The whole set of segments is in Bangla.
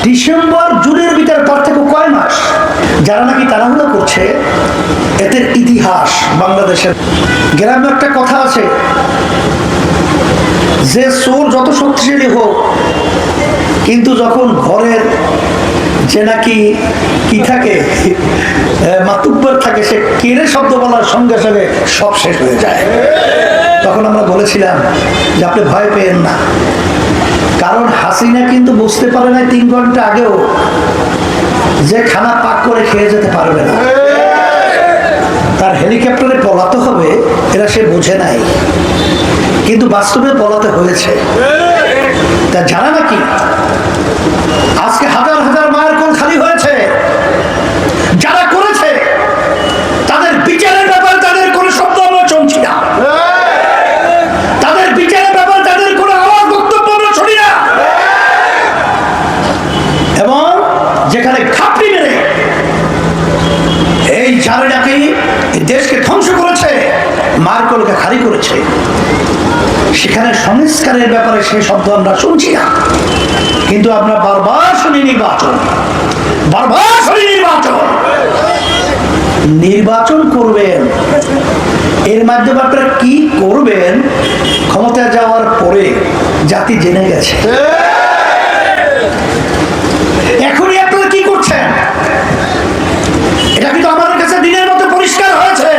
ডিসেম্বর জুনের ভিতরে পার্থক্য কয় মাস? যারা নাকি তাড়াহুড়ো করছে এদের ইতিহাস বাংলাদেশের গ্রামে একটা কথা আছে যে চোর যত শক্তিশালী হোক কিন্তু যখন ঘরের যে নাকি কি থাকে মাতুব্বর থাকে সে কেড়ে শব্দ বলার সঙ্গে সঙ্গে সব শেষ হয়ে যায়। তখন আমরা বলেছিলাম যে আপনি ভয় পেয়েন না, কারণ হাসিনা কিন্তু বুঝতে পারে না 3 ঘন্টা আগেও যে খানা পাক করে খেয়ে যেতে পারবে না, তার হেলিকপ্টারে পলাতে হবে এরা সে বোঝে নাই, কিন্তু বাস্তবে পলাতে হয়েছে। তা জানা নাকি আজকে হাজার হাজার মায়ের কোল খালি হয়েছে, যারা করেছে তাদের বিচারের ব্যাপারে তাদের কোনো শব্দ আমরা শুনছি না, তাদের বিচারের ব্যাপারে তাদের কোনো আওয়াজ বক্তব্য আমরা শুনি না। এবং যেখানে খাপড়ি মেরে এই যারা নাকি দেশকে ধ্বংস করেছে, মার কোলকে খালি করেছে, সেখানে সংস্কারের ব্যাপারে সেই শব্দ আমরা শুনছি না, কিন্তু আমরা বারবার শুনি নির্বাচন, বারবার শুনি নির্বাচন। নির্বাচন করবেন, এর মাধ্যমে আপনারা কি করবেন ক্ষমতা যাওয়ার পরে জাতি জেনে গেছে। এখনই আপনারা কি করছেন এটা কিন্তু আমাদের কাছে দিনের মতো পরিষ্কার হয়েছে।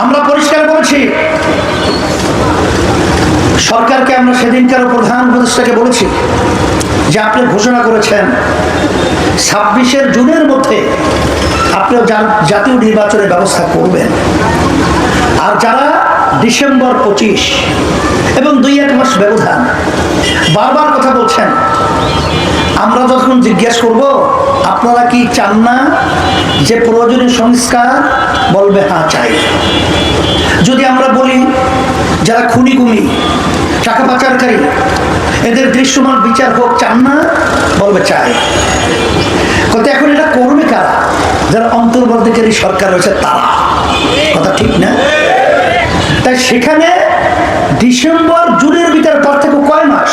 আমরা পরিষ্কার বলেছি, সরকারকে আমরা সেদিনকার প্রধান উপদেষ্টাকে বলেছি যে আপনি ঘোষণা করেছেন 26 জুনের মধ্যে আপনি জাতীয় নির্বাচনের ব্যবস্থা করবেন, আর যারা ডিসেম্বর 25 এবং 2-1 মাস ব্যবধান বারবার কথা বলছেন, আমরা যখন জিজ্ঞেস করব আপনারা কি চান না যে প্রয়োজনীয় সংস্কার, বলবে হ্যাঁ চাই। যদি আমরা বলি যারা খুনি গুমি টাকা পাচারকারী এদের দৃশ্যমান বিচার হোক, চান না, বলবে চাই। কত এখন এটা করবে কারা? যারা অন্তর্বর্তীকারী সরকার রয়েছে তারা, কথা ঠিক না? তাই সেখানে ডিসেম্বর জুনের ভিতরে পার্থক্য কয় মাস?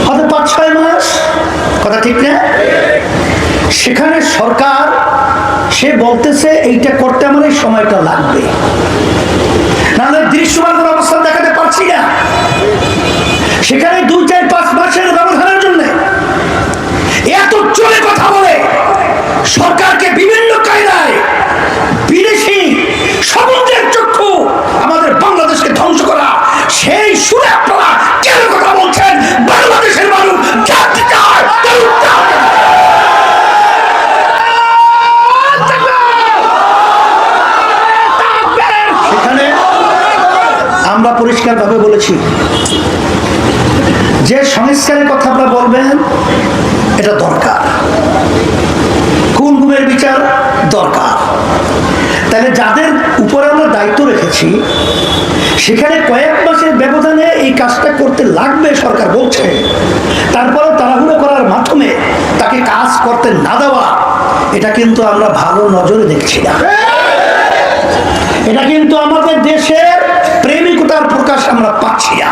হয়তো 5-6 মাস, কথা ঠিক না? সেখানে সরকার সে বলতেছে এইটা করতে আমার এই সময়টা লাগবে, নাহলে দৃশ্যমান কোনো অবস্থা দেখাতে পারছি না। সেখানে 2-4-5 মাসের ব্যবধানের জন্য এত জোরে কথা বলে সরকারকে বিভিন্ন কায়দায় বিদেশি সমুদ্রের চক্ষু আমাদের বাংলাদেশকে ধ্বংস করা, সেই সুরে আপনারা কেন কথা বলছেন? বাংলাদেশের মানুষ জানতে চায়। সেখানে আমরা পরিষ্কারভাবে বলেছি যে সংস্কারের কথা আপনারা বলবেন এটা দরকার, খুন গুমের বিচার দরকার। তাহলে যাদের উপরে আমরা দায়িত্ব রেখেছি সেখানে কয়েক মাসের ব্যবধানে এই কাজটা করতে লাগবে সরকার বলছে, তারপরে তাড়াহুড়ো করার মাধ্যমে তাকে কাজ করতে না দেওয়া, এটা কিন্তু আমরা ভালো নজরে দেখছি না। এটা কিন্তু আমাদের দেশের প্রেমিকতার প্রকাশ আমরা পাচ্ছি না।